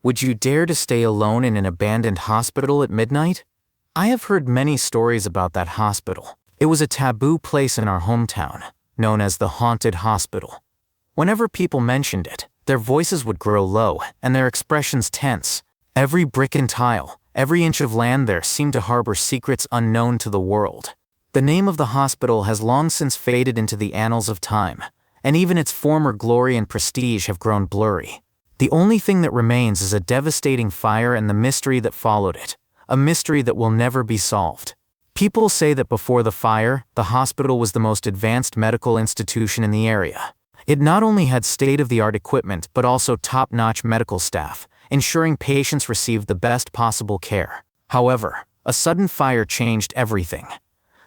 Would you dare to stay alone in an abandoned hospital at midnight? I have heard many stories about that hospital. It was a taboo place in our hometown, known as the haunted hospital. Whenever people mentioned it, their voices would grow low and their expressions tense. Every brick and tile, every inch of land there seemed to harbor secrets unknown to the world. The name of the hospital has long since faded into the annals of time, and even its former glory and prestige have grown blurry. The only thing that remains is a devastating fire and the mystery that followed it, a mystery that will never be solved. People say that before the fire, the hospital was the most advanced medical institution in the area. It not only had state-of-the-art equipment but also top-notch medical staff, ensuring patients received the best possible care. However, a sudden fire changed everything.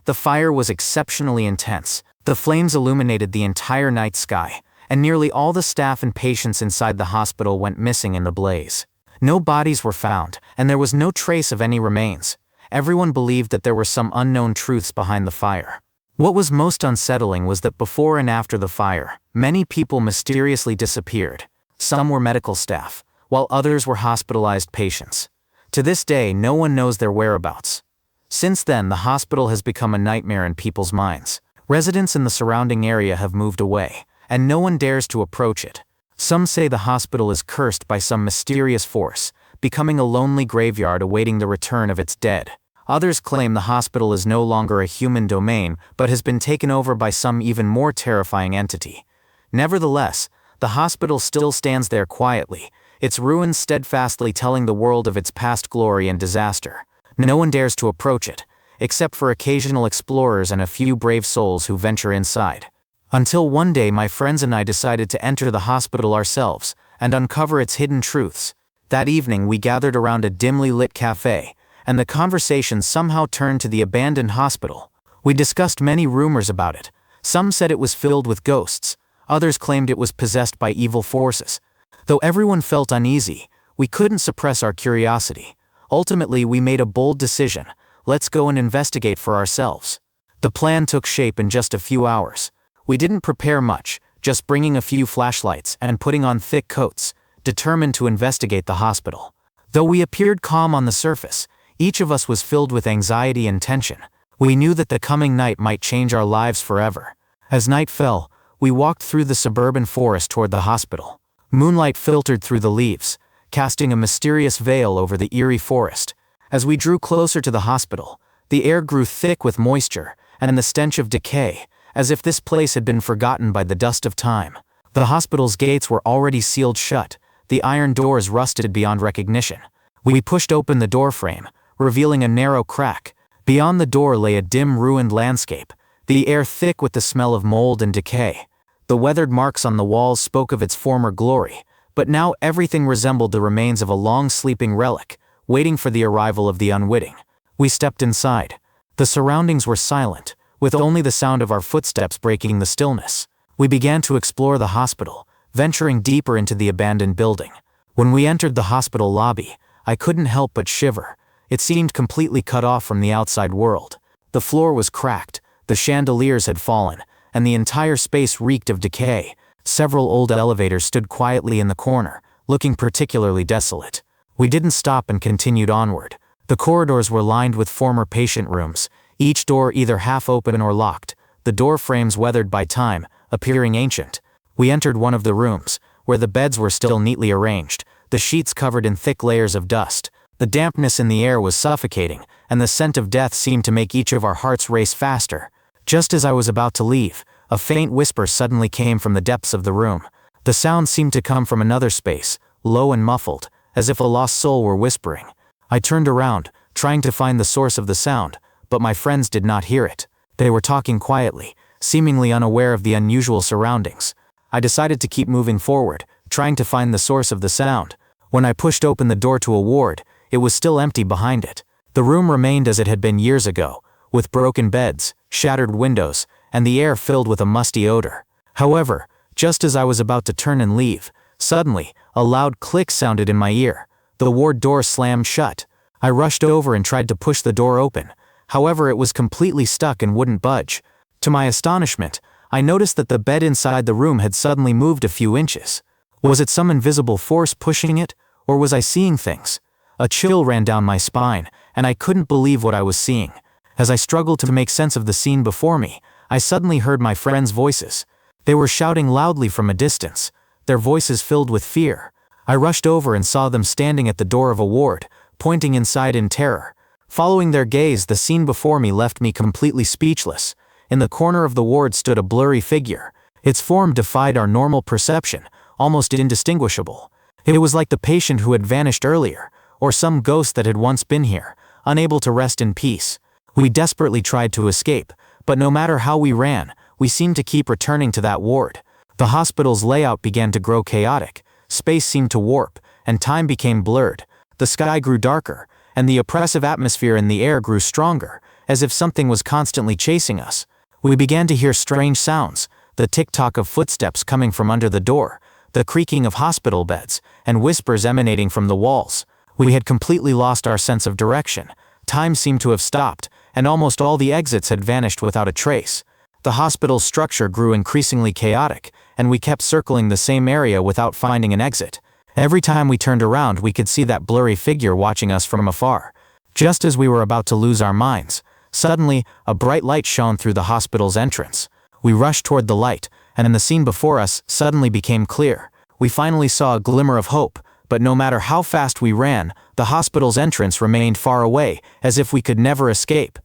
The fire was exceptionally intense. The flames illuminated the entire night sky, and nearly all the staff and patients inside the hospital went missing in the blaze. No bodies were found, and there was no trace of any remains. Everyone believed that there were some unknown truths behind the fire. What was most unsettling was that before and after the fire, many people mysteriously disappeared. Some were medical staff, while others were hospitalized patients. To this day, no one knows their whereabouts. Since then, the hospital has become a nightmare in people's minds. Residents in the surrounding area have moved away, and no one dares to approach it. Some say the hospital is cursed by some mysterious force, becoming a lonely graveyard awaiting the return of its dead. Others claim the hospital is no longer a human domain but has been taken over by some even more terrifying entity. Nevertheless, the hospital still stands there quietly, its ruins steadfastly telling the world of its past glory and disaster. No one dares to approach it, except for occasional explorers and a few brave souls who venture inside. Until one day my friends and I decided to enter the hospital ourselves and uncover its hidden truths. That evening we gathered around a dimly lit cafe, and the conversation somehow turned to the abandoned hospital. We discussed many rumors about it. Some said it was filled with ghosts, others claimed it was possessed by evil forces. Though everyone felt uneasy, we couldn't suppress our curiosity. Ultimately, we made a bold decision: let's go and investigate for ourselves. The plan took shape in just a few hours. We didn't prepare much, just bringing a few flashlights and putting on thick coats, determined to investigate the hospital. Though we appeared calm on the surface, each of us was filled with anxiety and tension. We knew that the coming night might change our lives forever. As night fell, we walked through the suburban forest toward the hospital. Moonlight filtered through the leaves, casting a mysterious veil over the eerie forest. As we drew closer to the hospital, the air grew thick with moisture and the stench of decay, as if this place had been forgotten by the dust of time. The hospital's gates were already sealed shut, the iron doors rusted beyond recognition. We pushed open the doorframe, revealing a narrow crack. Beyond the door lay a dim, ruined landscape, the air thick with the smell of mold and decay. The weathered marks on the walls spoke of its former glory, but now everything resembled the remains of a long-sleeping relic, waiting for the arrival of the unwitting. We stepped inside. The surroundings were silent, with only the sound of our footsteps breaking the stillness. We began to explore the hospital, venturing deeper into the abandoned building. When we entered the hospital lobby, I couldn't help but shiver. It seemed completely cut off from the outside world. The floor was cracked, the chandeliers had fallen, and the entire space reeked of decay. Several old elevators stood quietly in the corner, looking particularly desolate. We didn't stop and continued onward. The corridors were lined with former patient rooms, each door either half open or locked, the door frames weathered by time, appearing ancient. We entered one of the rooms, where the beds were still neatly arranged, the sheets covered in thick layers of dust. The dampness in the air was suffocating, and the scent of death seemed to make each of our hearts race faster. Just as I was about to leave, a faint whisper suddenly came from the depths of the room. The sound seemed to come from another space, low and muffled, as if a lost soul were whispering. I turned around, trying to find the source of the sound, but my friends did not hear it. They were talking quietly, seemingly unaware of the unusual surroundings. I decided to keep moving forward, trying to find the source of the sound. When I pushed open the door to a ward, it was still empty behind it. The room remained as it had been years ago, with broken beds, shattered windows, and the air filled with a musty odor. However, just as I was about to turn and leave, suddenly, a loud click sounded in my ear. The ward door slammed shut. I rushed over and tried to push the door open. However, it was completely stuck and wouldn't budge. To my astonishment, I noticed that the bed inside the room had suddenly moved a few inches. Was it some invisible force pushing it, Or was I seeing things? A chill ran down my spine, and I couldn't believe what I was seeing. As I struggled to make sense of the scene before me, I suddenly heard my friends' voices. They were shouting loudly from a distance, their voices filled with fear. I rushed over and saw them standing at the door of a ward, pointing inside in terror. Following their gaze, the scene before me left me completely speechless. In the corner of the ward stood a blurry figure. Its form defied our normal perception, almost indistinguishable. It was like the patient who had vanished earlier, or some ghost that had once been here, unable to rest in peace. We desperately tried to escape, but no matter how we ran, we seemed to keep returning to that ward. The hospital's layout began to grow chaotic, space seemed to warp, and time became blurred. The sky grew darker, and the oppressive atmosphere in the air grew stronger, as if something was constantly chasing us. We began to hear strange sounds, the tick-tock of footsteps coming from under the door, the creaking of hospital beds, and whispers emanating from the walls. We had completely lost our sense of direction. Time seemed to have stopped, and almost all the exits had vanished without a trace. The hospital's structure grew increasingly chaotic, and we kept circling the same area without finding an exit. Every time we turned around, we could see that blurry figure watching us from afar. Just as we were about to lose our minds, suddenly, a bright light shone through the hospital's entrance. We rushed toward the light, and the scene before us suddenly became clear. We finally saw a glimmer of hope, but no matter how fast we ran, the hospital's entrance remained far away, as if we could never escape.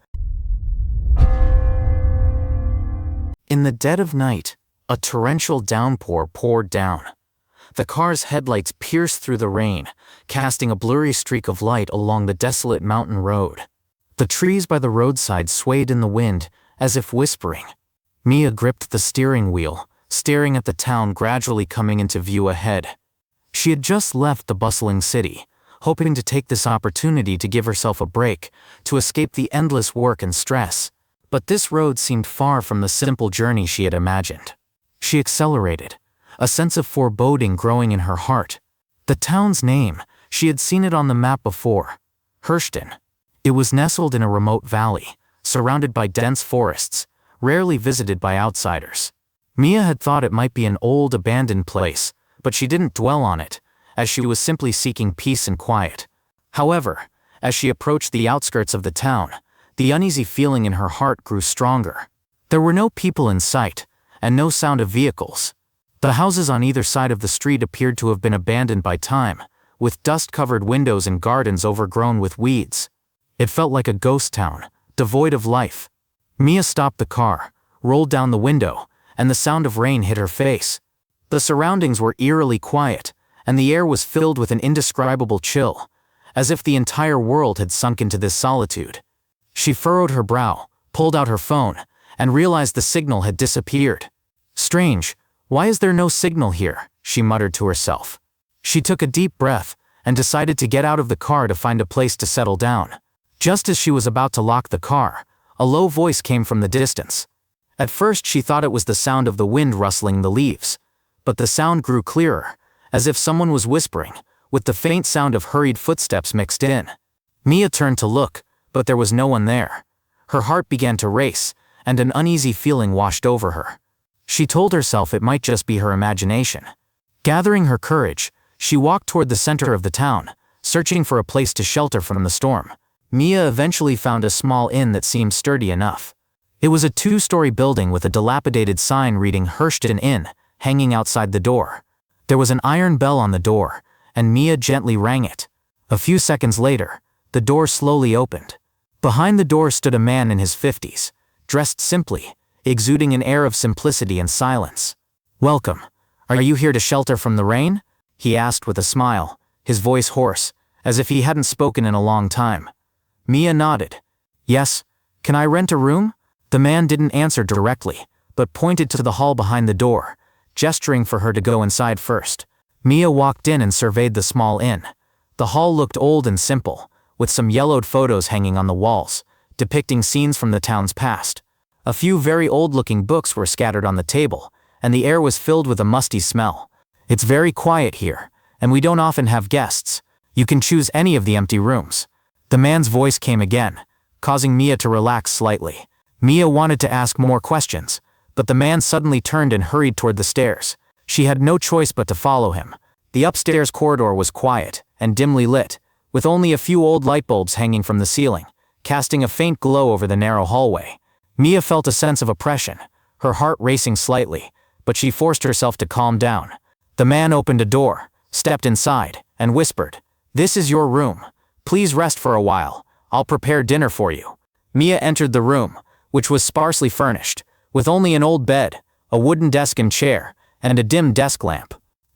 In the dead of night, a torrential downpour poured down. The car's headlights pierced through the rain, casting a blurry streak of light along the desolate mountain road. The trees by the roadside swayed in the wind, as if whispering. Mia gripped the steering wheel, staring at the town gradually coming into view ahead. She had just left the bustling city, hoping to take this opportunity to give herself a break, to escape the endless work and stress. But this road seemed far from the simple journey she had imagined. She accelerated, a sense of foreboding growing in her heart. The town's name, she had seen it on the map before. Hirston. It was nestled in a remote valley, surrounded by dense forests, rarely visited by outsiders. Mia had thought it might be an old, abandoned place, but she didn't dwell on it, as she was simply seeking peace and quiet. However, as she approached the outskirts of the town, the uneasy feeling in her heart grew stronger. There were no people in sight, and no sound of vehicles. The houses on either side of the street appeared to have been abandoned by time, with dust-covered windows and gardens overgrown with weeds. It felt like a ghost town, devoid of life. Mia stopped the car, rolled down the window, and the sound of rain hit her face. The surroundings were eerily quiet, and the air was filled with an indescribable chill, as if the entire world had sunk into this solitude. She furrowed her brow, pulled out her phone, and realized the signal had disappeared. Strange, why is there no signal here? She muttered to herself. She took a deep breath, and decided to get out of the car to find a place to settle down. Just as she was about to lock the car, a low voice came from the distance. At first she thought it was the sound of the wind rustling the leaves, but the sound grew clearer, as if someone was whispering, with the faint sound of hurried footsteps mixed in. Mia turned to look, but there was no one there. Her heart began to race, and an uneasy feeling washed over her. She told herself it might just be her imagination. Gathering her courage, she walked toward the center of the town, searching for a place to shelter from the storm. Mia eventually found a small inn that seemed sturdy enough. It was a 2-story building with a dilapidated sign reading Hirston Inn, hanging outside the door. There was an iron bell on the door, and Mia gently rang it. A few seconds later, the door slowly opened. Behind the door stood a man in his 50s, dressed simply, exuding an air of simplicity and silence. "Welcome. Are you here to shelter from the rain?" he asked with a smile, his voice hoarse, as if he hadn't spoken in a long time. Mia nodded. "Yes. Can I rent a room?" The man didn't answer directly, but pointed to the hall behind the door, gesturing for her to go inside first. Mia walked in and surveyed the small inn. The hall looked old and simple, with some yellowed photos hanging on the walls, depicting scenes from the town's past. A few very old-looking books were scattered on the table, and the air was filled with a musty smell. "It's very quiet here, and we don't often have guests. You can choose any of the empty rooms." The man's voice came again, causing Mia to relax slightly. Mia wanted to ask more questions, but the man suddenly turned and hurried toward the stairs. She had no choice but to follow him. The upstairs corridor was quiet and dimly lit, with only a few old light bulbs hanging from the ceiling, casting a faint glow over the narrow hallway. Mia felt a sense of oppression, her heart racing slightly, but she forced herself to calm down. The man opened a door, stepped inside, and whispered, "This is your room. Please rest for a while. I'll prepare dinner for you." Mia entered the room, which was sparsely furnished, with only an old bed, a wooden desk and chair, and a dim desk lamp.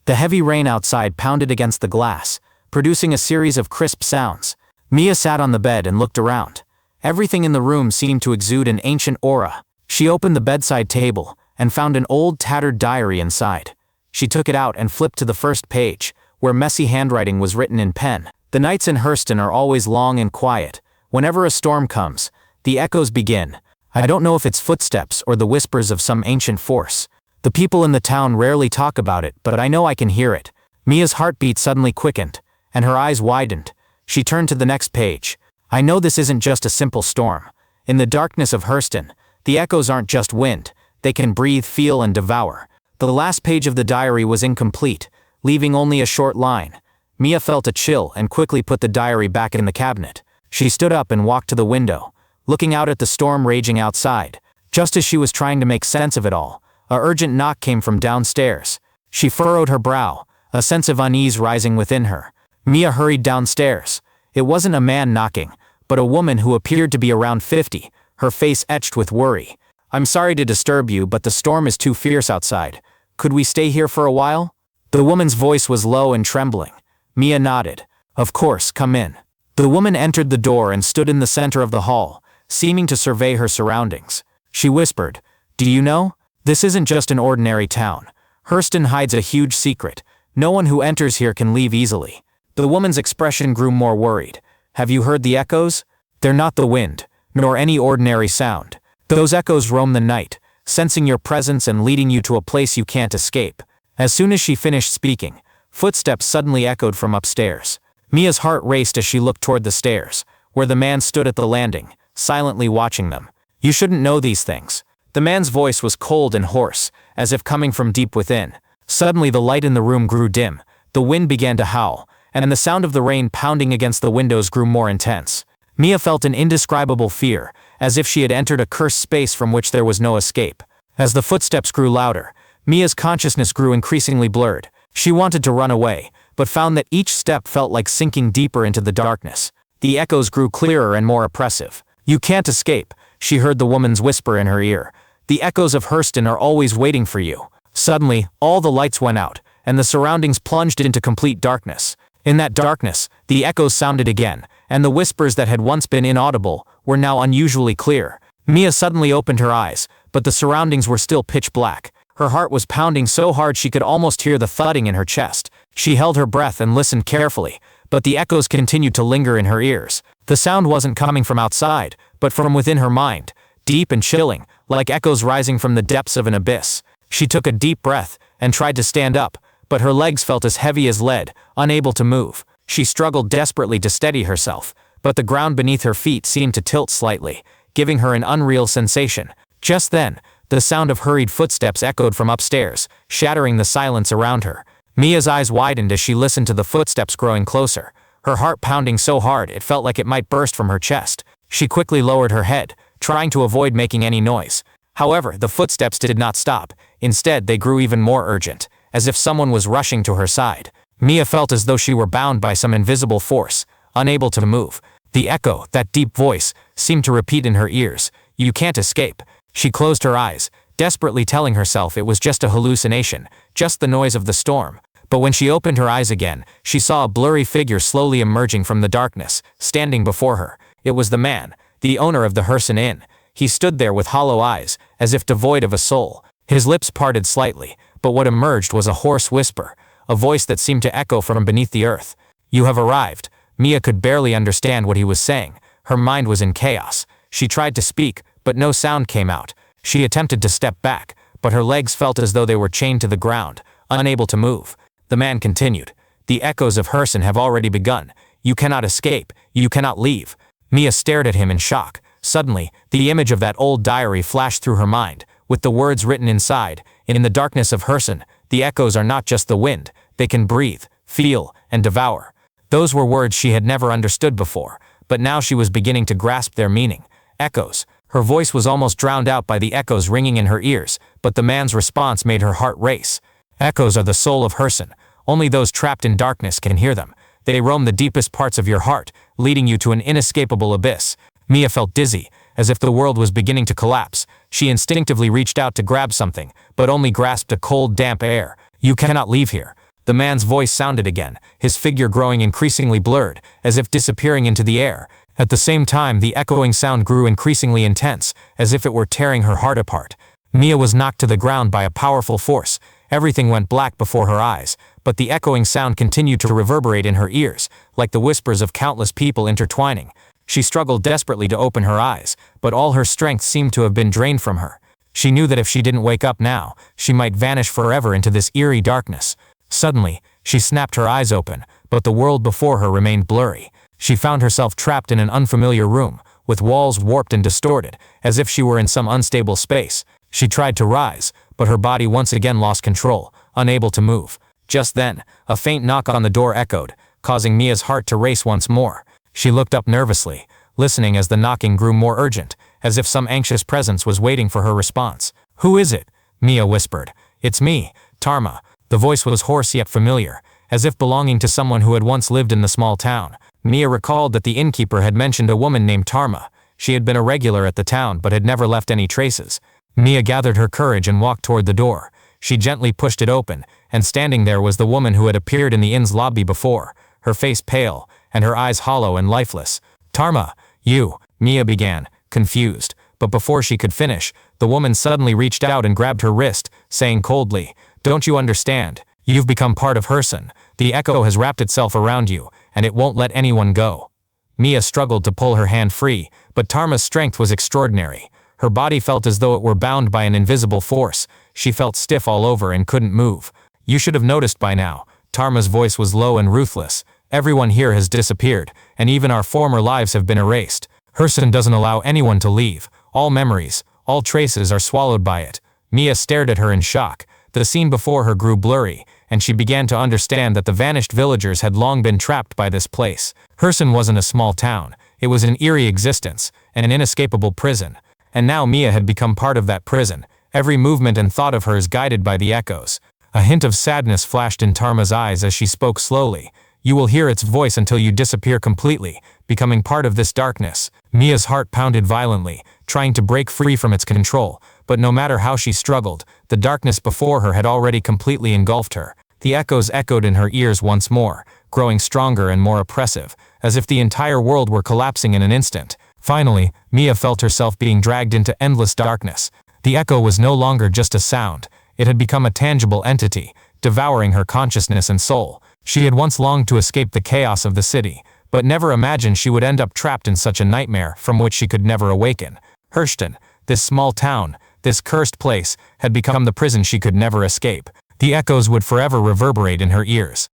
The heavy rain outside pounded against the glass, producing a series of crisp sounds. Mia sat on the bed and looked around. Everything in the room seemed to exude an ancient aura. She opened the bedside table and found an old tattered diary inside. She took it out and flipped to the first page, where messy handwriting was written in pen. "The nights in Hirston are always long and quiet. Whenever a storm comes, the echoes begin. I don't know if it's footsteps or the whispers of some ancient force. The people in the town rarely talk about it, but I know I can hear it." Mia's heartbeat suddenly quickened, and her eyes widened. She turned to the next page. "I know this isn't just a simple storm. In the darkness of Hirston, the echoes aren't just wind. They can breathe, feel, and devour." The last page of the diary was incomplete, leaving only a short line. Mia felt a chill and quickly put the diary back in the cabinet. She stood up and walked to the window, looking out at the storm raging outside. Just as she was trying to make sense of it all, a urgent knock came from downstairs. She furrowed her brow, a sense of unease rising within her. Mia hurried downstairs. It wasn't a man knocking, but a woman who appeared to be around 50, her face etched with worry. "I'm sorry to disturb you, but the storm is too fierce outside. Could we stay here for a while?" The woman's voice was low and trembling. Mia nodded. "Of course, come in." The woman entered the door and stood in the center of the hall, seeming to survey her surroundings. She whispered, "Do you know? This isn't just an ordinary town. Hirston hides a huge secret. No one who enters here can leave easily." The woman's expression grew more worried. "Have you heard the echoes? They're not the wind, nor any ordinary sound. Those echoes roam the night, sensing your presence and leading you to a place you can't escape." As soon as she finished speaking, footsteps suddenly echoed from upstairs. Mia's heart raced as she looked toward the stairs, where the man stood at the landing, silently watching them. "You shouldn't know these things." The man's voice was cold and hoarse, as if coming from deep within. Suddenly the light in the room grew dim, the wind began to howl, and the sound of the rain pounding against the windows grew more intense. Mia felt an indescribable fear, as if she had entered a cursed space from which there was no escape. As the footsteps grew louder, Mia's consciousness grew increasingly blurred. She wanted to run away, but found that each step felt like sinking deeper into the darkness. The echoes grew clearer and more oppressive. "You can't escape," she heard the woman's whisper in her ear. "The echoes of Hirston are always waiting for you." Suddenly, all the lights went out, and the surroundings plunged into complete darkness. In that darkness, the echoes sounded again, and the whispers that had once been inaudible were now unusually clear. Mia suddenly opened her eyes, but the surroundings were still pitch black. Her heart was pounding so hard she could almost hear the thudding in her chest. She held her breath and listened carefully, but the echoes continued to linger in her ears. The sound wasn't coming from outside, but from within her mind, deep and chilling, like echoes rising from the depths of an abyss. She took a deep breath and tried to stand up, but her legs felt as heavy as lead, unable to move. She struggled desperately to steady herself, but the ground beneath her feet seemed to tilt slightly, giving her an unreal sensation. Just then, the sound of hurried footsteps echoed from upstairs, shattering the silence around her. Mia's eyes widened as she listened to the footsteps growing closer, her heart pounding so hard it felt like it might burst from her chest. She quickly lowered her head, trying to avoid making any noise. However, the footsteps did not stop. Instead, they grew even more urgent, as if someone was rushing to her side. Mia felt as though she were bound by some invisible force, unable to move. The echo, that deep voice, seemed to repeat in her ears, "You can't escape." She closed her eyes, desperately telling herself it was just a hallucination, just the noise of the storm. But when she opened her eyes again, she saw a blurry figure slowly emerging from the darkness, standing before her. It was the man, the owner of the Hirston Inn. He stood there with hollow eyes, as if devoid of a soul. His lips parted slightly, but what emerged was a hoarse whisper, a voice that seemed to echo from beneath the earth. "You have arrived." Mia could barely understand what he was saying. Her mind was in chaos. She tried to speak, but no sound came out. She attempted to step back, but her legs felt as though they were chained to the ground, unable to move. The man continued, "The echoes of Hirston have already begun. You cannot escape. You cannot leave." Mia stared at him in shock. Suddenly, the image of that old diary flashed through her mind, with the words written inside, "In the darkness of Hirston, the echoes are not just the wind, They can breathe, feel, and devour. Those were words she had never understood before, but now she was beginning to grasp their meaning. Echoes. Her voice was almost drowned out by the echoes ringing in her ears, but the man's response made her heart race. Echoes are the soul of Hirston. Only those trapped in darkness can hear them. They roam the deepest parts of your heart, leading you to an inescapable abyss. Mia felt dizzy, as if the world was beginning to collapse. She instinctively reached out to grab something, but only grasped a cold, damp air. "You cannot leave here." The man's voice sounded again, his figure growing increasingly blurred, as if disappearing into the air. At the same time, the echoing sound grew increasingly intense, as if it were tearing her heart apart. Mia was knocked to the ground by a powerful force. Everything went black before her eyes, but the echoing sound continued to reverberate in her ears, like the whispers of countless people intertwining. She struggled desperately to open her eyes, but all her strength seemed to have been drained from her. She knew that if she didn't wake up now, she might vanish forever into this eerie darkness. Suddenly, she snapped her eyes open, but the world before her remained blurry. She found herself trapped in an unfamiliar room, with walls warped and distorted, as if she were in some unstable space. She tried to rise, but her body once again lost control, unable to move. Just then, a faint knock on the door echoed, causing Mia's heart to race once more. She looked up nervously, listening as the knocking grew more urgent, as if some anxious presence was waiting for her response. "Who is it?" Mia whispered. "It's me, Tarma." The voice was hoarse yet familiar, as if belonging to someone who had once lived in the small town. Mia recalled that the innkeeper had mentioned a woman named Tarma. She had been a regular at the town but had never left any traces. Mia gathered her courage and walked toward the door. She gently pushed it open, and standing there was the woman who had appeared in the inn's lobby before, her face pale, and her eyes hollow and lifeless. "Tarma, you," Mia began, confused, but before she could finish, the woman suddenly reached out and grabbed her wrist, saying coldly, "Don't you understand? You've become part of Hirston. The echo has wrapped itself around you, and it won't let anyone go." Mia struggled to pull her hand free, but Tarma's strength was extraordinary. Her body felt as though it were bound by an invisible force. She felt stiff all over and couldn't move. "You should have noticed by now." Tarma's voice was low and ruthless. "Everyone here has disappeared, and even our former lives have been erased. Hirston doesn't allow anyone to leave. All memories, all traces are swallowed by it." Mia stared at her in shock. The scene before her grew blurry, and she began to understand that the vanished villagers had long been trapped by this place. Hirston wasn't a small town. It was an eerie existence, and an inescapable prison. And now Mia had become part of that prison, every movement and thought of hers guided by the echoes. A hint of sadness flashed in Tarma's eyes as she spoke slowly. "You will hear its voice until you disappear completely, becoming part of this darkness." Mia's heart pounded violently, trying to break free from its control, but no matter how she struggled, the darkness before her had already completely engulfed her. The echoes echoed in her ears once more, growing stronger and more oppressive, as if the entire world were collapsing in an instant. Finally, Mia felt herself being dragged into endless darkness. The echo was no longer just a sound. It had become a tangible entity, devouring her consciousness and soul. She had once longed to escape the chaos of the city, but never imagined she would end up trapped in such a nightmare from which she could never awaken. Hirston, this small town, this cursed place, had become the prison she could never escape. The echoes would forever reverberate in her ears.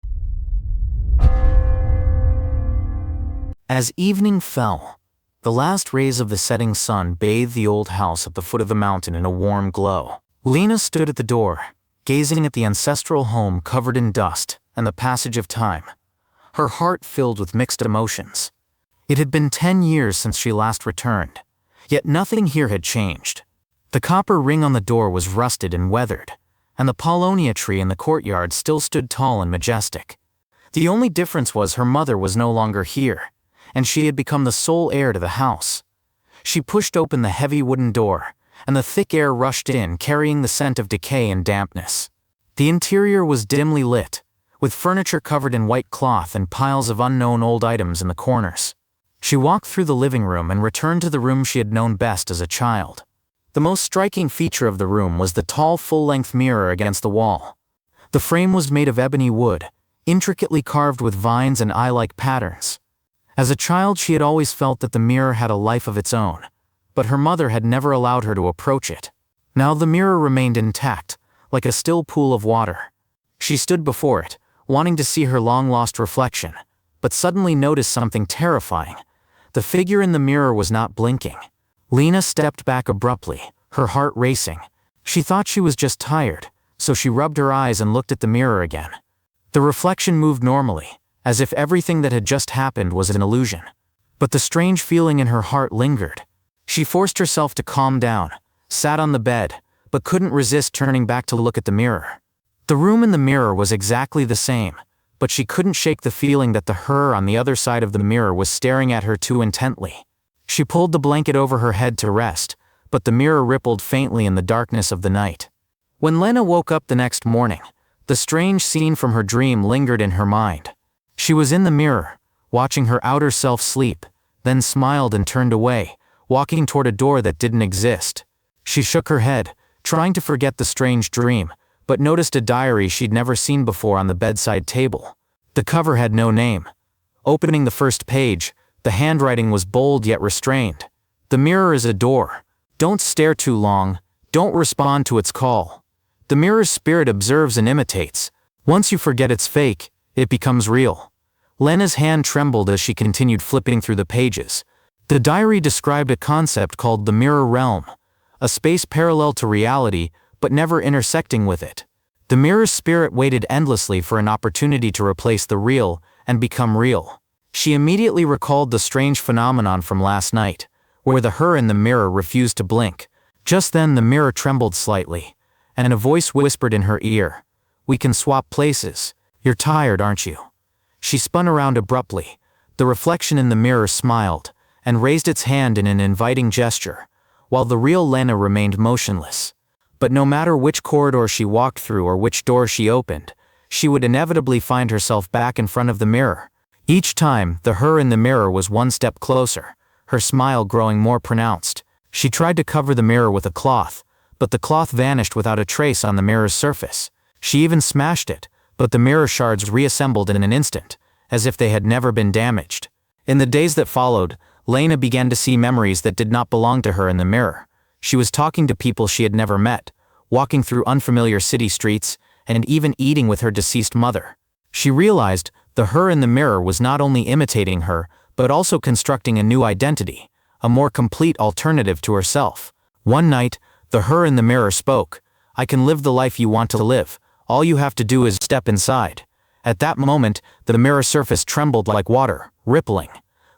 As evening fell, the last rays of the setting sun bathed the old house at the foot of the mountain in a warm glow. Lena stood at the door, gazing at the ancestral home covered in dust and the passage of time, her heart filled with mixed emotions. It had been 10 years since she last returned, yet nothing here had changed. The copper ring on the door was rusted and weathered, and the paulownia tree in the courtyard still stood tall and majestic. The only difference was her mother was no longer here, and she had become the sole heir to the house. She pushed open the heavy wooden door, and the thick air rushed in, carrying the scent of decay and dampness. The interior was dimly lit, with furniture covered in white cloth and piles of unknown old items in the corners. She walked through the living room and returned to the room she had known best as a child. The most striking feature of the room was the tall full-length mirror against the wall. The frame was made of ebony wood, intricately carved with vines and eye-like patterns. As a child, she had always felt that the mirror had a life of its own, but her mother had never allowed her to approach it. Now the mirror remained intact, like a still pool of water. She stood before it, wanting to see her long-lost reflection, but suddenly noticed something terrifying. The figure in the mirror was not blinking. Lena stepped back abruptly, her heart racing. She thought she was just tired, so she rubbed her eyes and looked at the mirror again. The reflection moved normally, as if everything that had just happened was an illusion. But the strange feeling in her heart lingered. She forced herself to calm down, sat on the bed, but couldn't resist turning back to look at the mirror. The room in the mirror was exactly the same, but she couldn't shake the feeling that the her on the other side of the mirror was staring at her too intently. She pulled the blanket over her head to rest, but the mirror rippled faintly in the darkness of the night. When Lena woke up the next morning, the strange scene from her dream lingered in her mind. She was in the mirror, watching her outer self sleep, then smiled and turned away, walking toward a door that didn't exist. She shook her head, trying to forget the strange dream, but noticed a diary she'd never seen before on the bedside table. The cover had no name. Opening the first page, the handwriting was bold yet restrained. The mirror is a door. Don't stare too long. Don't respond to its call. The mirror's spirit observes and imitates. Once you forget it's fake, it becomes real. Lena's hand trembled as she continued flipping through the pages. The diary described a concept called the mirror realm, a space parallel to reality, but never intersecting with it. The mirror's spirit waited endlessly for an opportunity to replace the real and become real. She immediately recalled the strange phenomenon from last night, where the her in the mirror refused to blink. Just then the mirror trembled slightly, and a voice whispered in her ear, "We can swap places. You're tired, aren't you?" She spun around abruptly. The reflection in the mirror smiled, and raised its hand in an inviting gesture, while the real Lena remained motionless. But no matter which corridor she walked through or which door she opened, she would inevitably find herself back in front of the mirror. Each time, the her in the mirror was one step closer, her smile growing more pronounced. She tried to cover the mirror with a cloth, but the cloth vanished without a trace on the mirror's surface. She even smashed it, but the mirror shards reassembled in an instant, as if they had never been damaged. In the days that followed, Lena began to see memories that did not belong to her in the mirror. She was talking to people she had never met, walking through unfamiliar city streets, and even eating with her deceased mother. She realized the her in the mirror was not only imitating her, but also constructing a new identity, a more complete alternative to herself. One night, the her in the mirror spoke, "I can live the life you want to live. All you have to do is step inside." At that moment, the mirror surface trembled like water, rippling.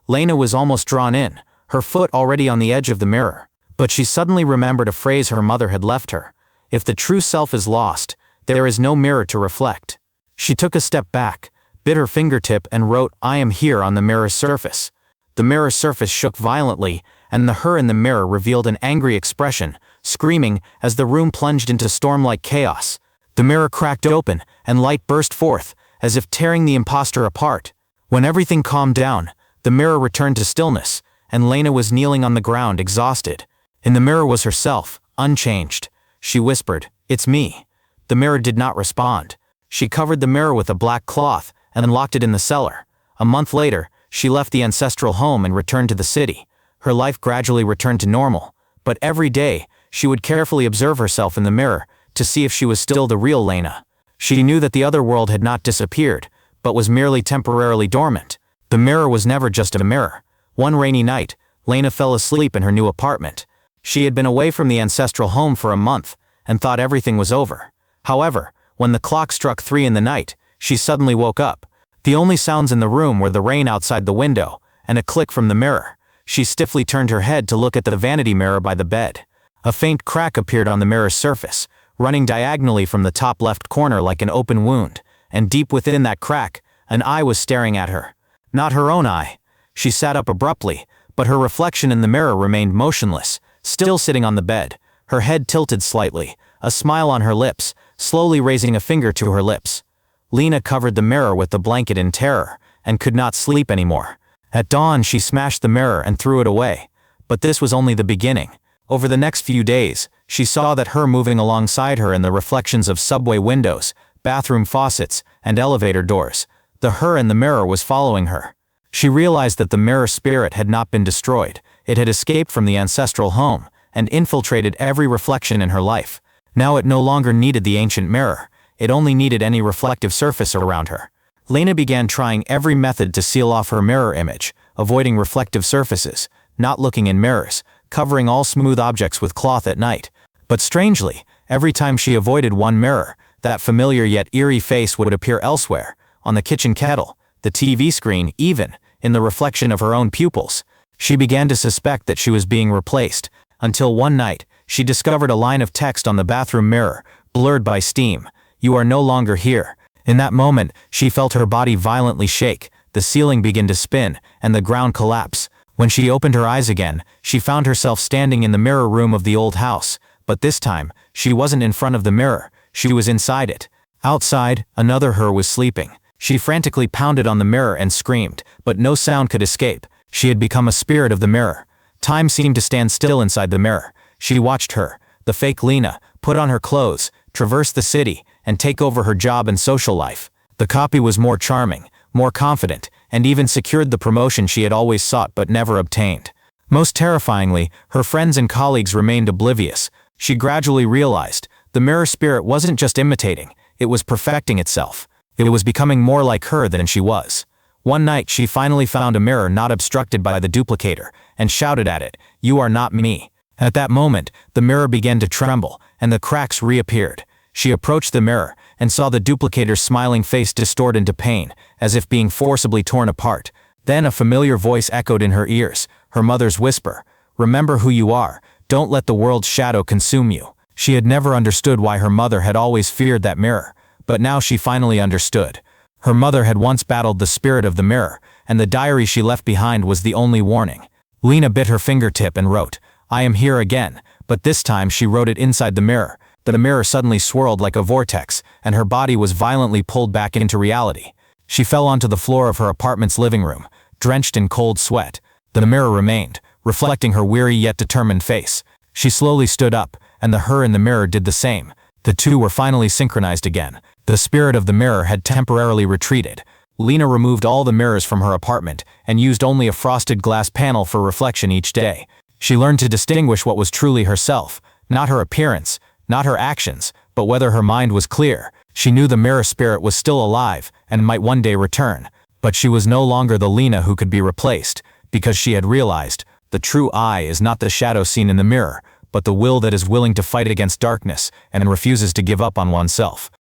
Lena was almost drawn in, her foot already on the edge of the mirror. But she suddenly remembered a phrase her mother had left her. If the true self is lost, there is no mirror to reflect. She took a step back, bit her fingertip and wrote, "I am here" on the mirror's surface. The mirror surface shook violently, and the her in the mirror revealed an angry expression, screaming as the room plunged into storm-like chaos. The mirror cracked open, and light burst forth, as if tearing the imposter apart. When everything calmed down, the mirror returned to stillness, and Lena was kneeling on the ground, exhausted. In the mirror was herself, unchanged. She whispered, "It's me." The mirror did not respond. She covered the mirror with a black cloth and locked it in the cellar. A month later, she left the ancestral home and returned to the city. Her life gradually returned to normal, but every day, she would carefully observe herself in the mirror to see if she was still the real Lena. She knew that the other world had not disappeared, but was merely temporarily dormant. The mirror was never just a mirror. One rainy night, Lena fell asleep in her new apartment. She had been away from the ancestral home for a month, and thought everything was over. However, when the clock struck 3 in the night, she suddenly woke up. The only sounds in the room were the rain outside the window, and a click from the mirror. She stiffly turned her head to look at the vanity mirror by the bed. A faint crack appeared on the mirror's surface, running diagonally from the top left corner like an open wound, and deep within that crack, an eye was staring at her. Not her own eye. She sat up abruptly, but her reflection in the mirror remained motionless, still sitting on the bed, her head tilted slightly, a smile on her lips, slowly raising a finger to her lips. Lena covered the mirror with the blanket in terror, and could not sleep anymore. At dawn she smashed the mirror and threw it away. But this was only the beginning. Over the next few days, she saw that her moving alongside her in the reflections of subway windows, bathroom faucets, and elevator doors. The her in the mirror was following her. She realized that the mirror spirit had not been destroyed. It had escaped from the ancestral home, and infiltrated every reflection in her life. Now it no longer needed the ancient mirror. It only needed any reflective surface around her. Lena began trying every method to seal off her mirror image, avoiding reflective surfaces, not looking in mirrors, covering all smooth objects with cloth at night. But strangely, every time she avoided one mirror, that familiar yet eerie face would appear elsewhere, on the kitchen kettle, the TV screen, even in the reflection of her own pupils. She began to suspect that she was being replaced, until one night, she discovered a line of text on the bathroom mirror, blurred by steam. "You are no longer here." In that moment, she felt her body violently shake, the ceiling begin to spin, and the ground collapse. When she opened her eyes again, she found herself standing in the mirror room of the old house, but this time, she wasn't in front of the mirror, she was inside it. Outside, another her was sleeping. She frantically pounded on the mirror and screamed, but no sound could escape. She had become a spirit of the mirror. Time seemed to stand still inside the mirror. She watched her, the fake Lena, put on her clothes, traverse the city, and take over her job and social life. The copy was more charming, more confident, and even secured the promotion she had always sought but never obtained. Most terrifyingly, her friends and colleagues remained oblivious. She gradually realized, the mirror spirit wasn't just imitating, it was perfecting itself. It was becoming more like her than she was. One night she finally found a mirror not obstructed by the duplicator, and shouted at it, "You are not me." At that moment, the mirror began to tremble, and the cracks reappeared. She approached the mirror, and saw the duplicator's smiling face distort into pain, as if being forcibly torn apart. Then a familiar voice echoed in her ears, her mother's whisper, "Remember who you are, don't let the world's shadow consume you." She had never understood why her mother had always feared that mirror, but now she finally understood. Her mother had once battled the spirit of the mirror, and the diary she left behind was the only warning. Lena bit her fingertip and wrote, "I am here again," but this time she wrote it inside the mirror. The mirror suddenly swirled like a vortex, and her body was violently pulled back into reality. She fell onto the floor of her apartment's living room, drenched in cold sweat. The mirror remained, reflecting her weary yet determined face. She slowly stood up, and the her in the mirror did the same. The two were finally synchronized again. The spirit of the mirror had temporarily retreated. Lena removed all the mirrors from her apartment, and used only a frosted glass panel for reflection each day. She learned to distinguish what was truly herself, not her appearance, not her actions, but whether her mind was clear. She knew the mirror spirit was still alive, and might one day return. But she was no longer the Lena who could be replaced, because she had realized, the true I is not the shadow seen in the mirror, but the will that is willing to fight against darkness, and refuses to give up on oneself.